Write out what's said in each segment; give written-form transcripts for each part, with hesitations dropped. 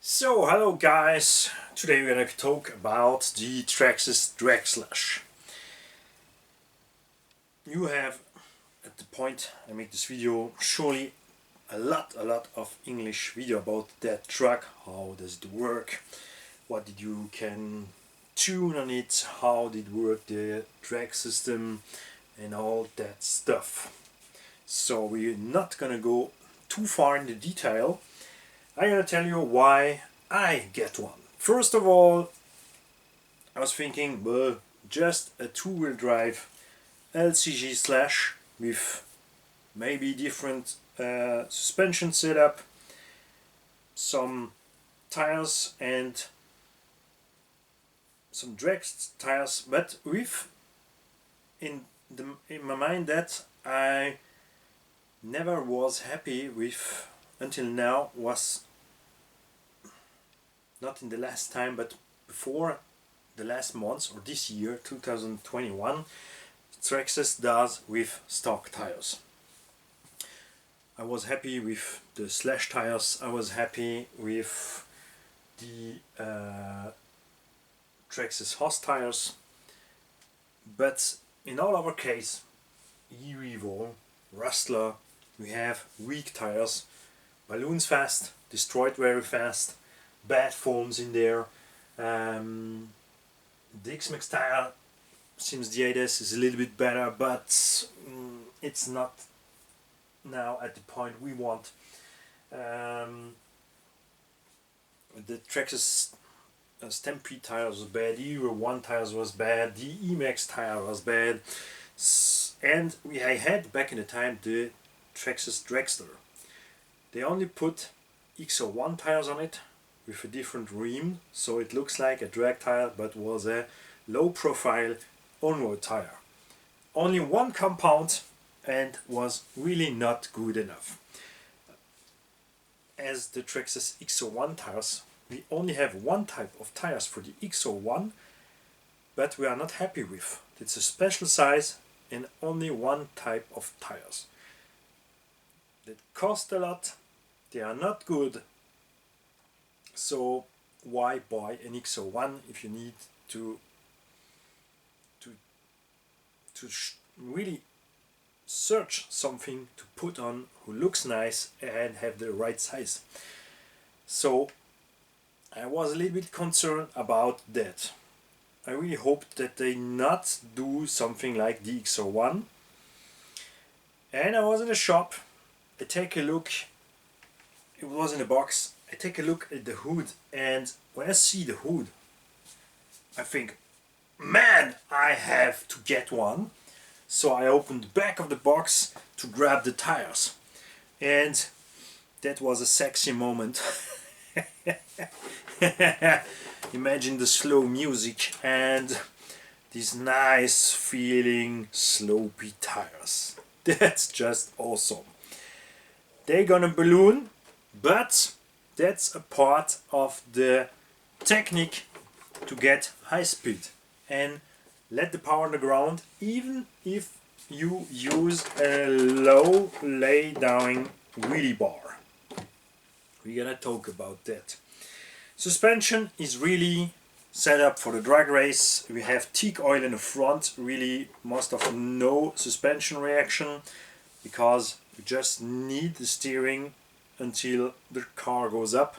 So, hello guys, today we're going to talk about the Traxxas drag slash. You have, at the point I make this video, surely a lot of English video about that truck. How does it work, what did you can tune on it, how did it work, the drag system and all that stuff. So we're not gonna go too far into detail. I'm gonna tell you why I get one. First of all, I was thinking, well, just a two-wheel drive LCG slash with maybe different suspension setup, some tires and some drag tires, but with in my mind that I never was happy with until now, was not in the last time but before the last months or this year 2021, Traxxas does with stock tires. I was happy with the slash tires, I was happy with the Traxxas Hoss tires, but in all our case, Revo, Rustler, we have weak tires, balloons fast, destroyed very fast, bad foams in there. The X-Max tire seems the 8S is a little bit better, but it's not now at the point we want. The Traxxas Stampede tires was bad, the Euro 1 tires was bad, the Emax tire was bad, and I had back in the time the Traxxas Dragster. They only put XO1 tires on it with a different rim, so it looks like a drag tire but was a low profile on-road tire. Only one compound and was really not good enough. As the Traxxas XO1 tires, we only have one type of tires for the XO1, but we are not happy with. It's a special size and only one type of tires. That cost a lot, they are not good, so why buy an XO1 if you need to really search something to put on who looks nice and have the right size. So I was a little bit concerned about that. I really hoped that they not do something like the XO1. And I was in a shop, I take a look, it was in a box, I take a look at the hood, and when I see the hood I think, man, I have to get one. So I opened the back of the box to grab the tires, and that was a sexy moment. Imagine the slow music and these nice feeling slopey tires. That's just awesome. They're gonna balloon, but that's a part of the technique to get high speed and let the power on the ground, even if you use a low lay down wheelie bar. We're gonna talk about that. Suspension is really set up for the drag race. We have teak oil in the front, really most of no suspension reaction, because we just need the steering until the car goes up,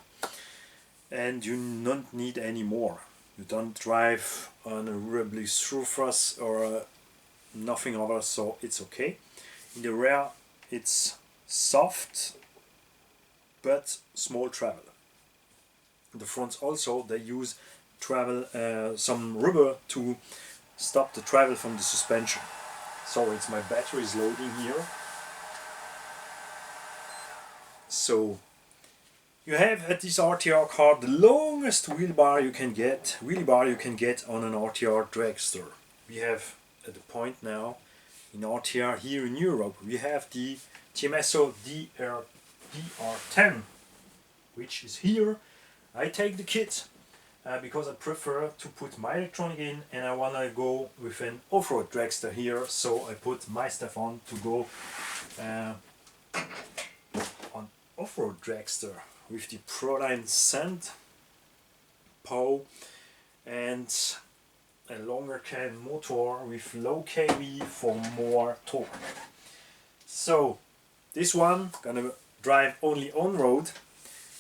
and you don't need any more. You don't drive on a rubbly surface or nothing other, so it's okay. In the rear it's soft but small travel. In the front also they use travel some rubber to stop the travel from the suspension. Sorry, it's my battery is loading here. So you have at this RTR car the longest wheel bar you can get on an RTR dragster. We have at the point now in RTR here in Europe, we have the TMSO DR10, which is here. I take the kit because I prefer to put my electronic in, and I want to go with an off-road dragster here, so I put my stuff on to go on off-road dragster. with the Proline sand pow and a longer can motor with low kV for more torque. So this one gonna drive only on road,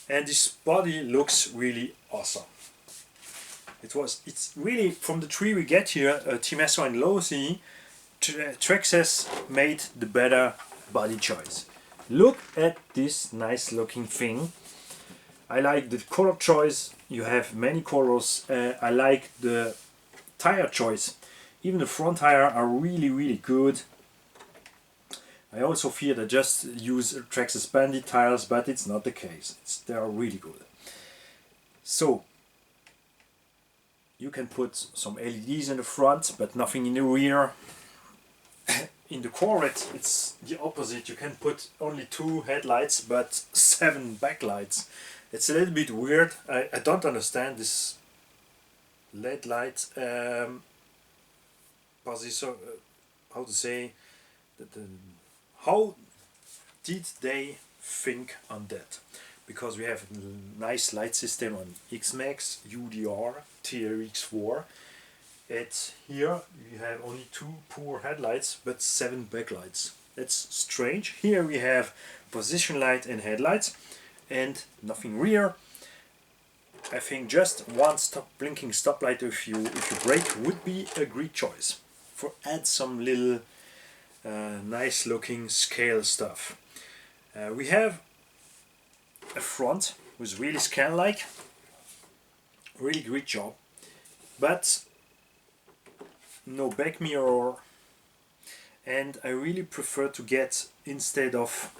and this body looks really awesome. It's really, from the three we get here, Timesso and Losi, Traxxas made the better body choice. Look at this nice looking thing. I like the color choice, you have many colors. I like the tire choice. Even the front tire are really good. I also fear they just use Traxxas Bandit tires, but it's not the case. They are really good. So you can put some LEDs in the front, but nothing in the rear. In the Corvette it's the opposite. You can put only 2 headlights but 7 backlights. It's a little bit weird. I don't understand this LED light position. How to say that? How did they think on that? Because we have a nice light system on X-Max, UDR, TRX4. Here you have only 2 poor headlights but 7 backlights. That's strange. Here we have position light and headlights and nothing rear. I think just one blinking stoplight if you brake would be a great choice. For add some little nice looking scale stuff. We have a front with really scan like, really great job, but no back mirror, and I really prefer to get, instead of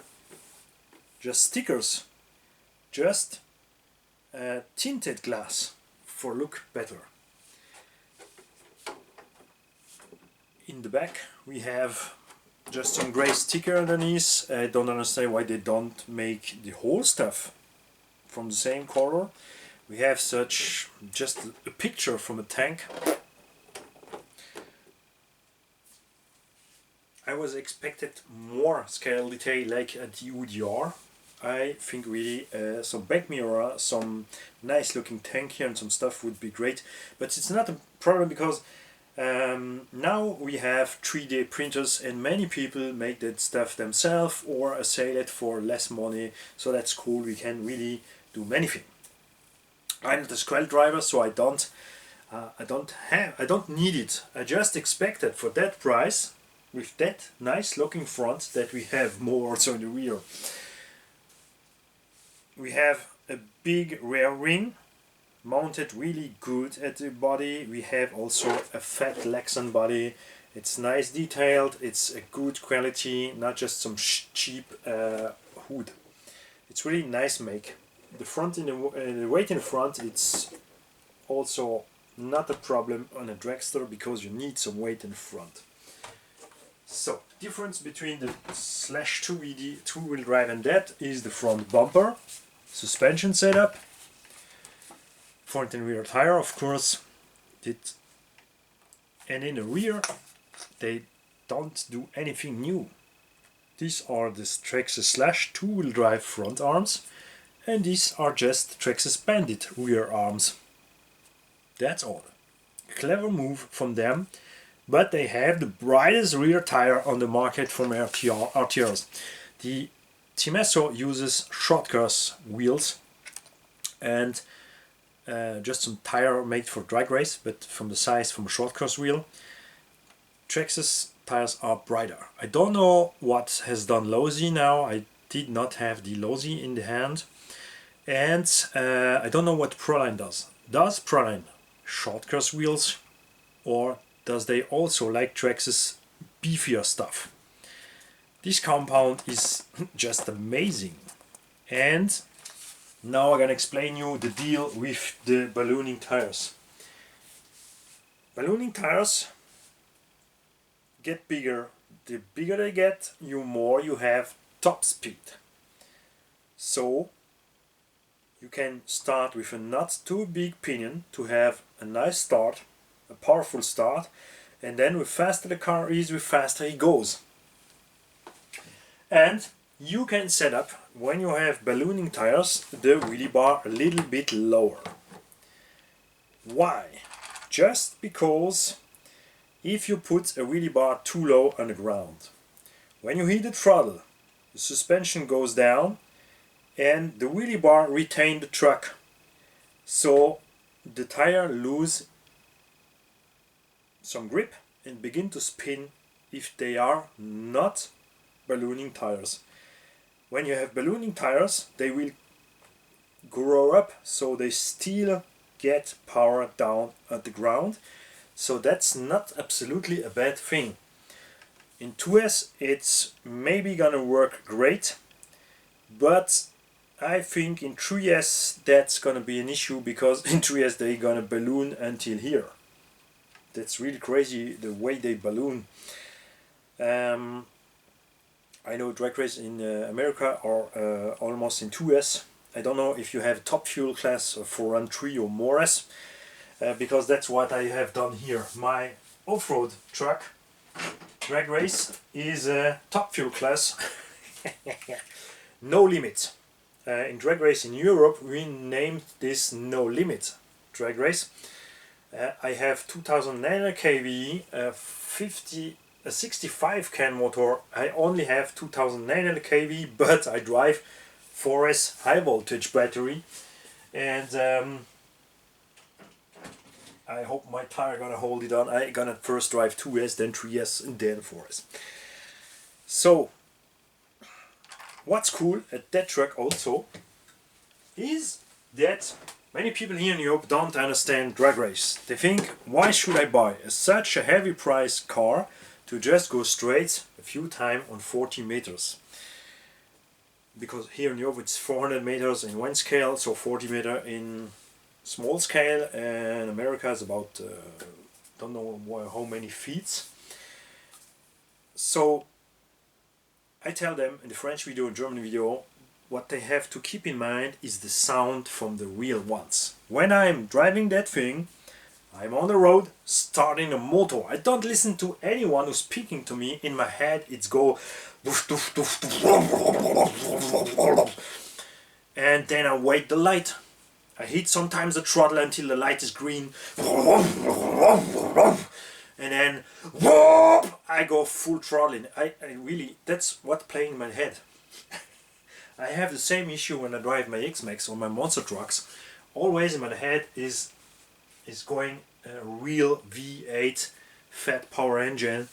just stickers, just tinted glass for look better. In the back we have just some gray sticker underneath. I don't understand why they don't make the whole stuff from the same color. We have such just a picture from a tank. I was expected more scale detail like at the UDR. I think really some back mirror, some nice looking tank here and some stuff would be great, but it's not a problem because now we have 3D printers and many people make that stuff themselves or sell it for less money, so that's cool. We can really do many things. I'm not a scale driver, so I don't need it. I just expected for that price, with that nice looking front, that we have more also in the rear. We have a big rear wing mounted really good at the body. We have also a fat Lexan body. It's nice detailed, it's a good quality, not just some cheap hood. It's really nice make. The front in the weight in the front, it's also not a problem on a dragster because you need some weight in the front. So, difference between the /2VD two-wheel drive and that is the front bumper, suspension setup, front and rear tire, of course, and in the rear they don't do anything new. These are the Traxxas two-wheel drive front arms, and these are just Traxxas Bandit rear arms. That's all. Clever move from them, but they have the brightest rear tire on the market from RTRs. The Timesso uses shortcross wheels and just some tire made for drag race, but from the size from a shortcross wheel. Traxxas tires are brighter. I don't know what has done Losi now. I did not have the Losi in the hand, and I don't know what Proline does. Does Proline shortcross wheels, or does they also like Traxxas beefier stuff? This compound is just amazing. And now I'm gonna explain you the deal with the ballooning tires. Ballooning tires get bigger. The bigger they get, the more you have top speed. So you can start with a not too big pinion to have a nice start, a powerful start, and then with faster the car is, with faster it goes. And you can set up, when you have ballooning tires, the wheelie bar a little bit lower. Why? Just because if you put a wheelie bar too low on the ground, when you hit the throttle, the suspension goes down and the wheelie bar retains the truck. So the tire lose some grip and begin to spin if they are not ballooning tires. When you have ballooning tires, they will grow up, so they still get power down at the ground. So that's not absolutely a bad thing. In 2S it's maybe gonna work great, but I think in 3S that's gonna be an issue, because in 3S they're gonna balloon until here. That's really crazy the way they balloon. I know drag race in America are almost in 2S. I don't know if you have top fuel class for run 3 or more S, because that's what I have done here. My off-road truck drag race is a top fuel class. No limit. In drag race in Europe we named this no limit drag race. I have 2900 kV, a 65 can motor. I only have 2900 kV, but I drive 4S high voltage battery, and I hope my tire gonna hold it on. I gonna first drive 2S, then 3S, and then 4S. So what's cool at that truck also is that many people here in Europe don't understand drag race. They think, why should I buy such a heavy price car to just go straight a few times on 40 meters? Because here in Europe it's 400 meters in one scale, so 40 meter in small scale, and America is about don't know how many feet. So I tell them in the French video and German video, what they have to keep in mind is the sound from the real ones. When I'm driving that thing, I'm on the road starting a motor. I don't listen to anyone who's speaking to me. In my head it's go and then I wait the light. I hit sometimes the throttle until the light is green, and then I go full throttling. I really, that's what playing in my head. I have the same issue when I drive my X-Max or my monster trucks. Always in my head is going a real V8 fat power engine.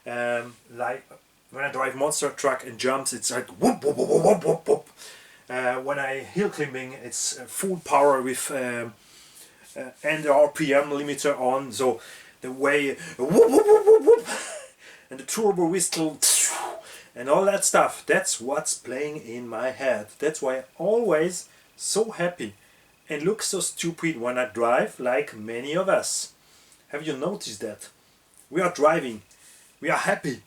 Like when I drive monster truck and jumps, it's like whoop whoop whoop whoop whoop whoop. When I hill climbing, it's full power with and the RPM limiter on, so the way whoop whoop whoop whoop whoop, and the turbo whistle and all that stuff. That's what's playing in my head. That's why I'm always so happy and look so stupid when I drive, like many of us. Have you noticed that? We are driving, we are happy,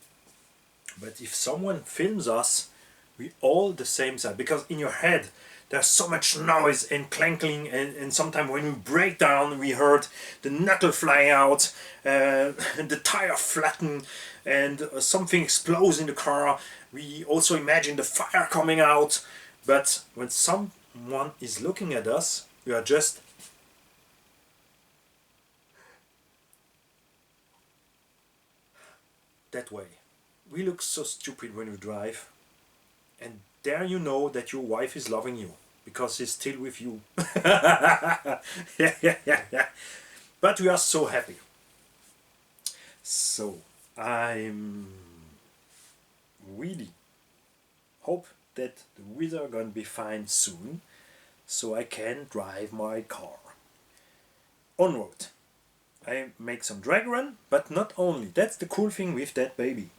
but if someone films us, we all the same side, because in your head there's so much noise and clanking, and sometimes when we break down we heard the knuckle fly out, and the tire flatten, and something explodes in the car. We also imagine the fire coming out, but when someone is looking at us, we are just that way. We look so stupid when we drive, and there you know that your wife is loving you, because she's still with you. Yeah. But we are so happy. So I'm really hope that the weather gonna be fine soon, so I can drive my car on road. I make some drag run, but not only. That's the cool thing with that baby.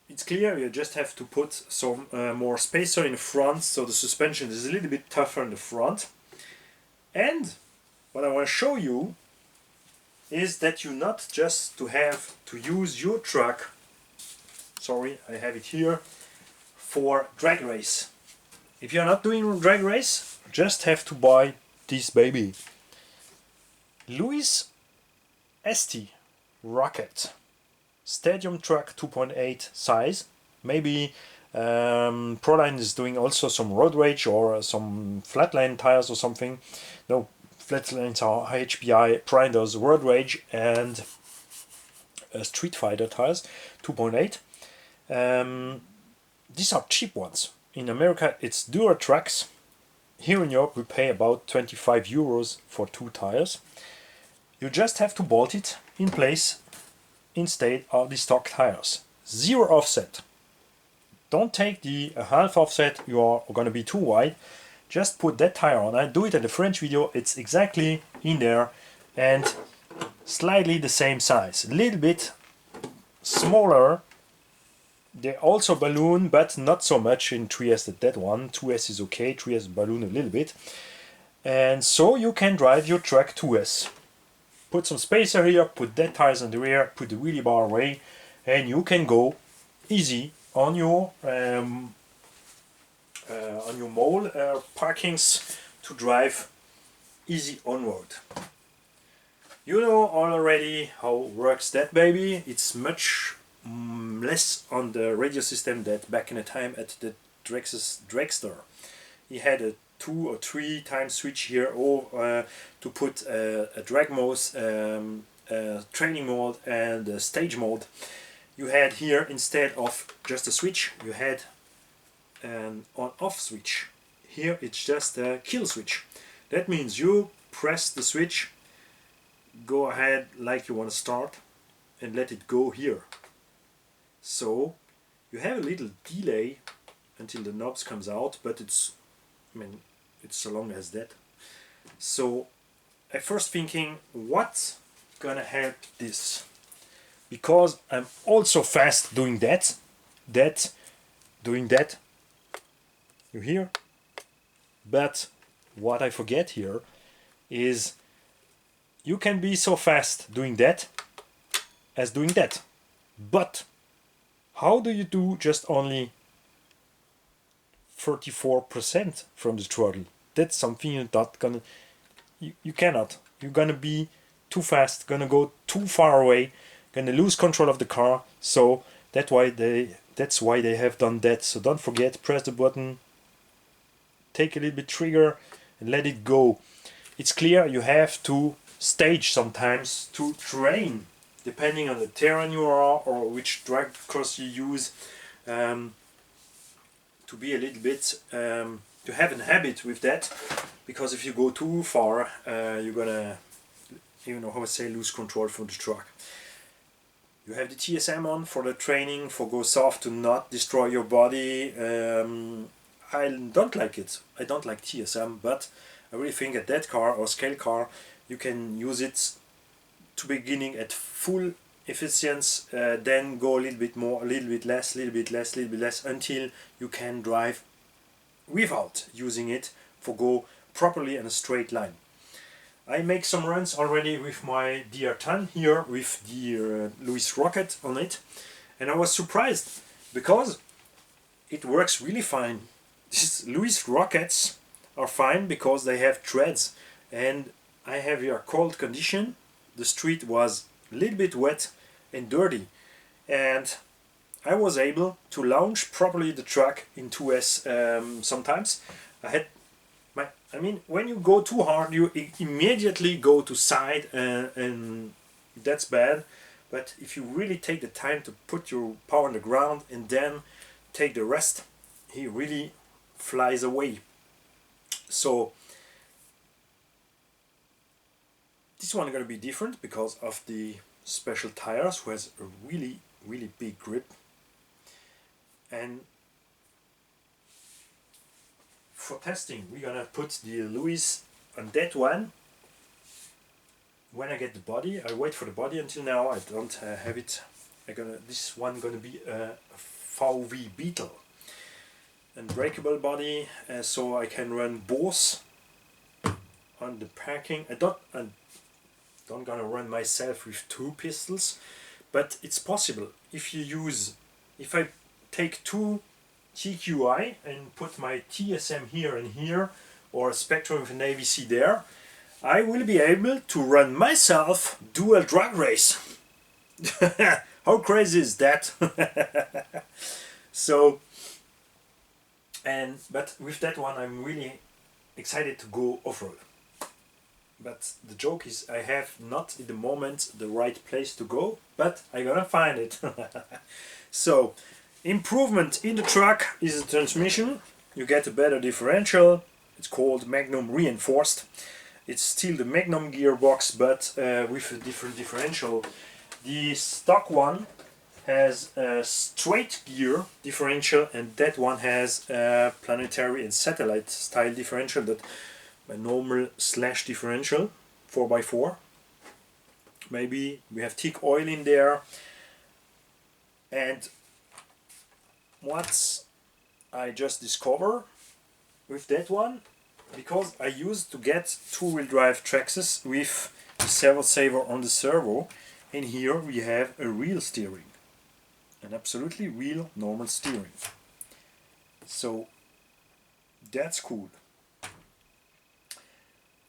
It's clear you just have to put some more spacer in the front, so the suspension is a little bit tougher in the front. And what I want to show you is that you not just to have to use your truck, sorry, I have it here, for drag race. If you're not doing drag race, just have to buy this baby. Louis ST Rocket Stadium Truck 2.8 size, maybe Proline is doing also some road rage or some flatline tires or something. No, flatlines are HPI. Proline does road rage and Street Fighter tires, 2.8. These are cheap ones. In America it's Duratrax. Here in Europe we pay about 25 euros for 2 tires. You just have to bolt it in place instead of the stock tires. 0 offset. Don't take the half offset, you are going to be too wide. Just put that tire on. I do it in the French video, it's exactly in there and slightly the same size. A little bit smaller. They also balloon, but not so much in 3S that one. 2S is okay, 3S balloon a little bit. And so you can drive your truck 2S. Put some spacer here, put that tires on the rear, put the wheelie bar away, and you can go easy on your mall parkings to drive easy on road. You know already how works that baby. It's much less on the radio system that back in the time at the Traxxas dragster. He had a 2 or 3 times switch here, or to put a drag mode, training mode and a stage mode. You had here, instead of just a switch, you had an on-off switch. Here it's just a kill switch. That means you press the switch, go ahead like you want to start, and let it go here. So you have a little delay until the knobs comes out, but it's so long as that. So I first thinking, what's gonna help this? Because I'm also fast doing that, doing that. You hear? But what I forget here is you can be so fast doing that as doing that. But how do you do just only 34% from the throttle? That's something you're not gonna, you cannot. You're gonna be too fast, gonna go too far away, gonna lose control of the car. So that's why they have done that. So don't forget, press the button, take a little bit trigger and let it go. It's clear you have to stage sometimes to train, depending on the terrain you are or which drag cross you use, to be a little bit, to have a habit with that, because if you go too far, you're gonna, you know how I say, lose control from the truck. You have the TSM on for the training, for go soft to not destroy your body. I don't like it. I don't like TSM, but I really think at that car or scale car, you can use it to beginning at full efficiency, then go a little bit more, a little bit less, a little bit less, a little bit less, until you can drive without using it for go properly in a straight line. I make some runs already with my DR10 here with the Lewis Rocket on it, and I was surprised because it works really fine. These Lewis Rockets are fine because they have treads, and I have here cold condition. The street was a little bit wet and dirty, and I was able to launch properly the truck in 2S. Sometimes I mean, when you go too hard, you immediately go to side, and that's bad. But if you really take the time to put your power on the ground and then take the rest, he really flies away. So this one is going to be different because of the special tires, who has a really big grip. And for testing, we're gonna put the Lewis on that one. When I get the body, I wait for the body. Until now I don't have it. This one gonna be a VW Beetle, unbreakable body, so I can run both on the parking. I don't gonna run myself with 2 pistols, but it's possible if I take 2 TQI and put my TSM here and here, or a Spectrum with an AVC there, I will be able to run myself dual drag race. How crazy is that? So But with that one I'm really excited to go off-road. But the joke is I have not at the moment the right place to go, but I'm gonna find it. So, improvement in the truck is the transmission. You get a better differential. It's called Magnum Reinforced. It's still the Magnum gearbox, but with a different differential. The stock one has a straight gear differential, and that one has a planetary and satellite style differential, that a normal slash differential 4x4. Maybe we have thick oil in there. And what I just discovered with that one, because I used to get two-wheel drive Traxxas with the servo saver on the servo, and here we have a real steering, an absolutely real normal steering. So that's cool.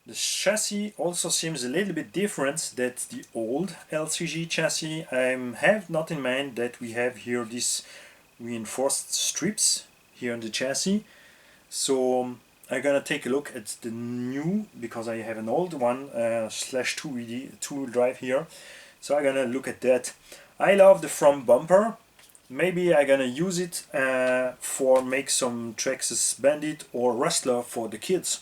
The chassis also seems a little bit different than the old LCG chassis. I have not in mind that we have here these reinforced strips here on the chassis. So I'm gonna take a look at the new, because I have an old one slash two-wheel drive here. So I'm gonna look at that. I love the front bumper. Maybe I'm gonna use it for make some Traxxas Bandit or Rustler for the kids.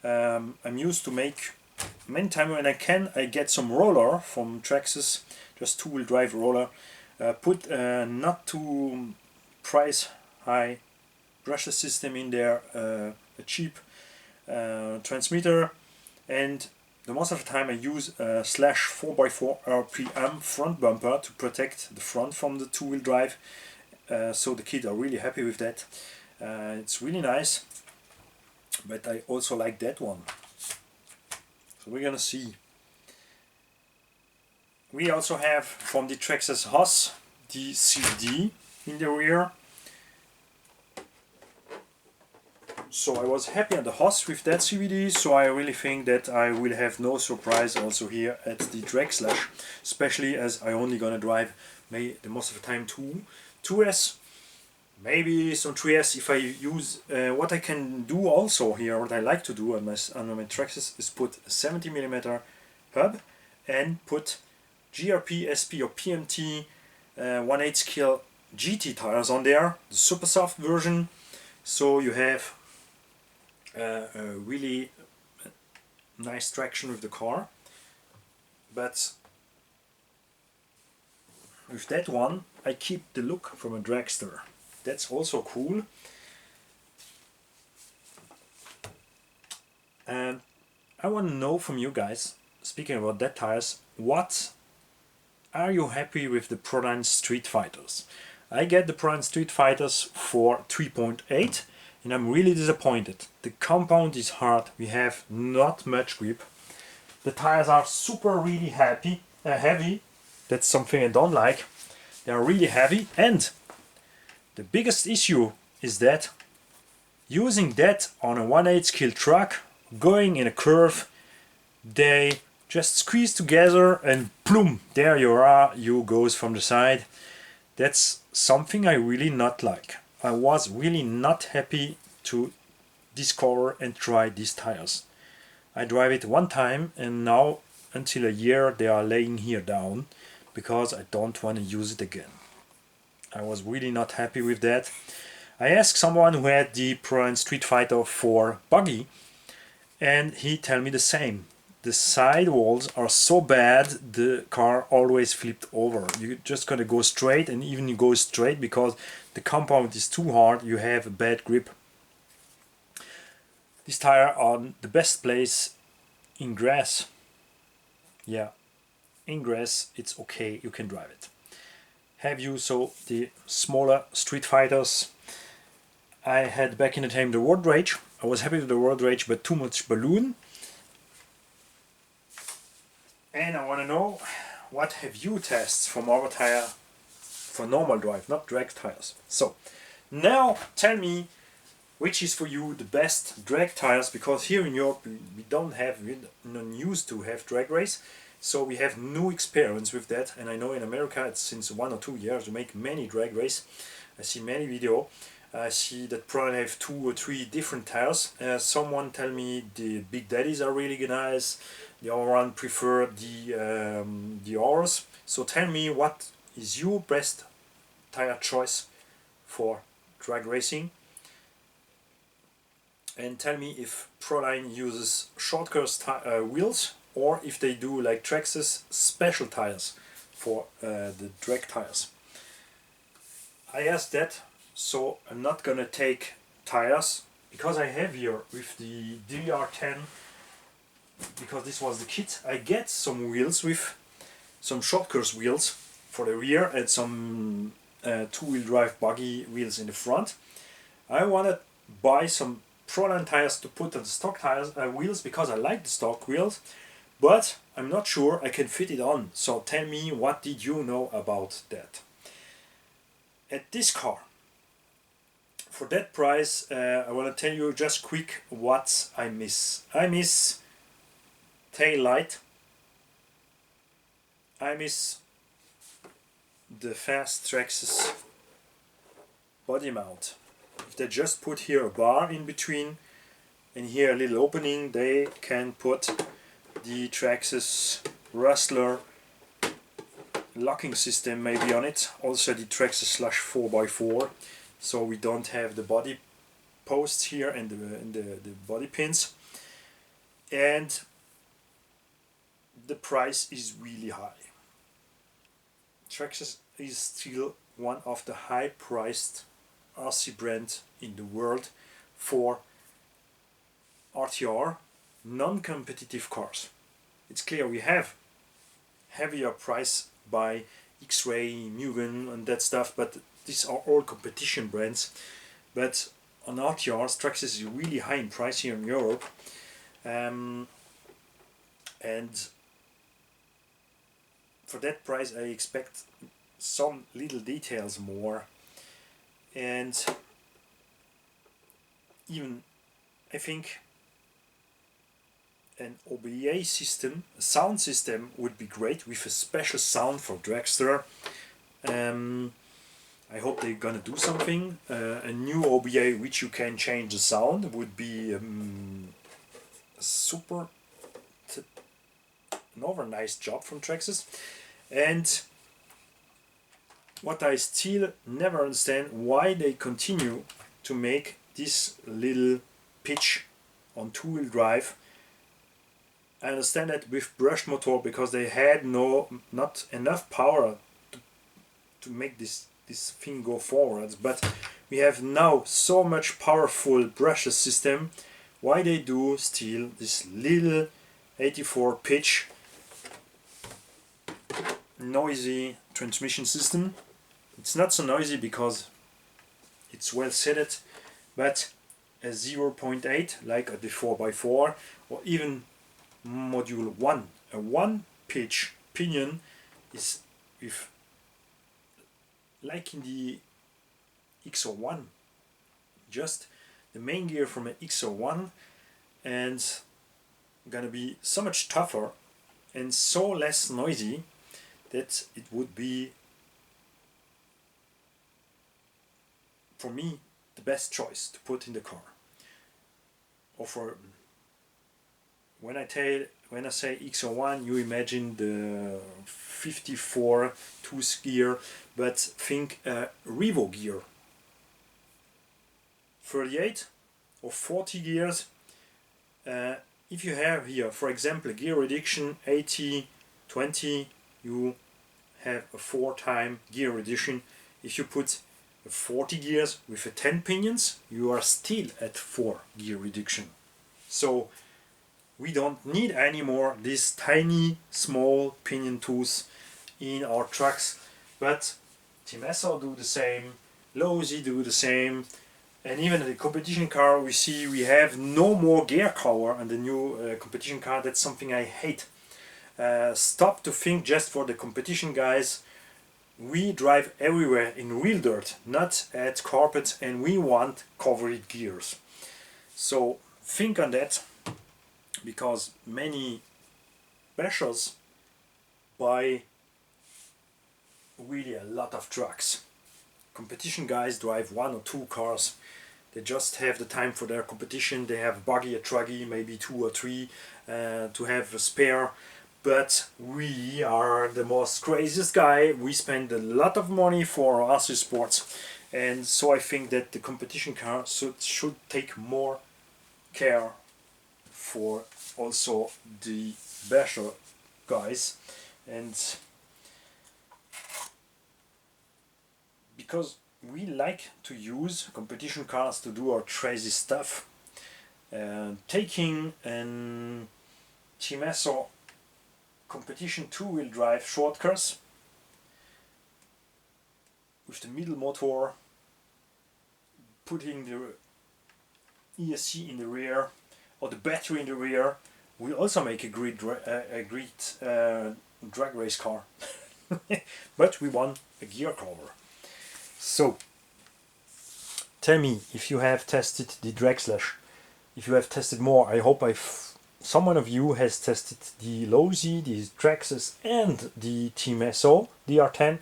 I'm used to make many times when I can. I get some roller from Traxxas, just two-wheel drive roller. Put not too price high brushless system in there, a cheap transmitter, and the most of the time I use a slash 4x4 RPM front bumper to protect the front from the two-wheel drive. So the kids are really happy with that. It's really nice. But I also like that one. So we're gonna see. We also have from the Traxxas Haas the CD in the rear. So I was happy on the Haas with that CVD, so I really think that I will have no surprise also here at the Traxxas, especially as I only gonna drive the most of the time 2S. Maybe some 3S if I use, what I can do also here, what I like to do on my Traxxas is put a 70mm hub and put GRP, SP or PMT 1/8 scale GT tires on there, the super soft version, so you have a really nice traction with the car. But with that one I keep the look from a dragster. That's also cool. And I want to know from you guys, speaking about that tires, what are you happy with the Proline Street Fighters? I get the Proline Street Fighters for 3.8 and I'm really disappointed. The compound is hard, we have not much grip. The tires are super really heavy. That's something I don't like. They are really heavy, and the biggest issue is that using that on a 1/8 scale truck, going in a curve, they just squeeze together and plum, there you are, you goes from the side. That's something I really not like. I was really not happy to discover and try these tires. I drive it one time and now until a year they are laying here down because I don't want to use it again. I was really not happy with that. I asked someone who had the Proline Street Fighter for buggy and he told me the same. The side walls are so bad, the car always flipped over. You're just gonna go straight, and even you go straight because the compound is too hard, you have a bad grip. This tire on the best place in grass. Yeah, in grass it's okay, you can drive it. Have you so the smaller Street Fighters? I had back in the time the Road Rage. I was happy with the Road Rage, but too much balloon. And I want to know, what have you tested from our tire for normal drive, not drag tires? So now tell me which is for you the best drag tires, because here in Europe we're not used to have drag race. So we have no experience with that, and I know in America it's since 1 or 2 years to make many drag race. I see many videos. I see that Proline have 2 or 3 different tires. Someone tell me the Big Daddies are really nice. The other one prefer the Autres. So tell me, what is your best tire choice for drag racing? And tell me if Proline uses short course wheels, or if they do like Traxxas special tires for the drag tires. I asked that, so I'm not gonna take tires, because I have here with the DR10, because this was the kit, I get some wheels with some short course wheels for the rear and some two-wheel drive buggy wheels in the front. I wanna buy some Proline tires to put on the stock tires wheels, because I like the stock wheels, but I'm not sure I can fit it on. So tell me, what did you know about that? At this car, for that price, I want to tell you just quick what I miss. I miss tail light. I miss the fast Traxxas body mount. If they just put here a bar in between and here a little opening, they can put the Traxxas Rustler locking system maybe on it. Also the Traxxas Slush 4x4, so we don't have the body posts here and the body pins. And the price is really high. Traxxas is still one of the high-priced RC brands in the world for RTR non-competitive cars. It's clear we have heavier price by X-Ray, Mugen and that stuff, but these are all competition brands. But on RTRs, Traxxas is really high in price here in Europe, and for that price I expect some little details more, and even I think an OBA system, a sound system, would be great with a special sound for dragster. I hope they're gonna do something. A new OBA which you can change the sound would be super, another nice job from Traxxas. And what I still never understand, why they continue to make this little pitch on two-wheel drive. I understand that with brushed motor, because they had not enough power to make this thing go forwards, but we have now so much powerful brushes system. Why they do still this little 84 pitch noisy transmission system? It's not so noisy because it's well set, but a 0.8 like the 4x4, or even module 1, a 1 pitch pinion is with, like in the XO1, just the main gear from an XO1, and gonna be so much tougher and so less noisy that it would be, for me, the best choice to put in the car. Or for when I say XO1, you imagine the 54 tooth gear, but think Revo gear. 38 or 40 gears. If you have here, for example, gear reduction 80-20, you have a 4-time gear reduction. If you put 40 gears with a 10 pinions, you are still at 4 gear reduction. So we don't need anymore this tiny small pinion tooth in our trucks, but Team SR do the same, Lowe's do the same, and even in the competition car we see we have no more gear cover on the new competition car. That's something I hate. Stop to think just for the competition guys. We drive everywhere in real dirt, not at carpet, and we want covered gears. So think on that, because many bashers buy really a lot of trucks competition guys drive 1 or 2 cars. They just have the time for their competition. They have a buggy, a truggy, maybe 2 or 3 to have a spare. But we are the most craziest guy. We spend a lot of money for RC sports, and so I think that the competition car should take more care for also the basher guys, and because we like to use competition cars to do our crazy stuff. Taking an Chimeso competition 2-wheel drive short course with the middle motor, putting the ESC in the rear or the battery in the rear, will also make a great drag race car. But we want a gear cover. So tell me if you have tested the Traxxas, if you have tested more. I hope someone of you has tested the Losi, the Traxxas and the Chimeso DR10.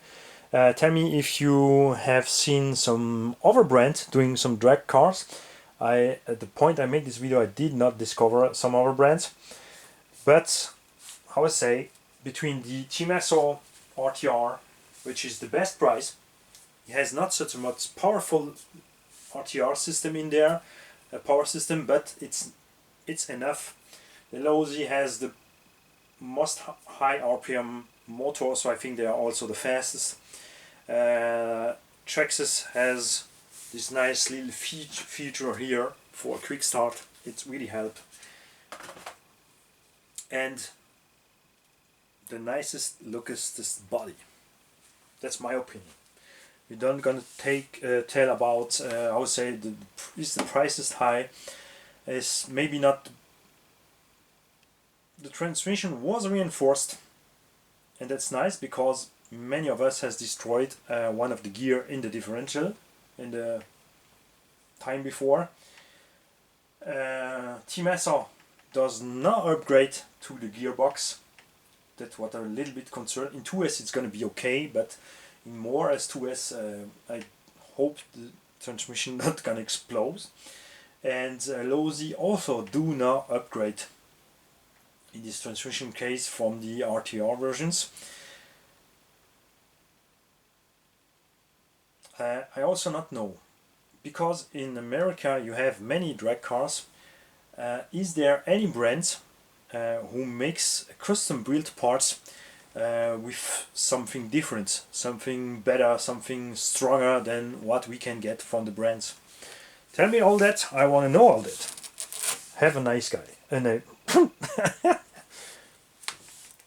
Tell me if you have seen some other brand doing some drag cars. At the point I made this video, I did not discover some other brands, but I would say between the Chimeso RTR, which is the best price, it has not such a much powerful RTR system in there, a power system, but it's enough. The Losi has the most high RPM motor, so I think they are also the fastest. Traxxas has this nice little feature here for a quick start. It's really helped. And the nicest lookest body. That's my opinion. We don't gonna tell about I would say is the price is high. Is maybe not. The transmission was reinforced, and that's nice because many of us has destroyed one of the gear in the differential in the time before. Chimeso does not upgrade to the gearbox. That's what I'm a little bit concerned. In 2S it's gonna be okay, but in more as 2S I hope the transmission not gonna explode. And Losi also do not upgrade in this transmission case from the RTR versions. I also not know, because in America you have many drag cars. Is there any brand who makes custom built parts with something different, something better, something stronger than what we can get from the brands? Tell me all that. I want to know all that. Have a nice guy.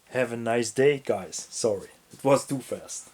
Have a nice day, guys. Sorry, it was too fast.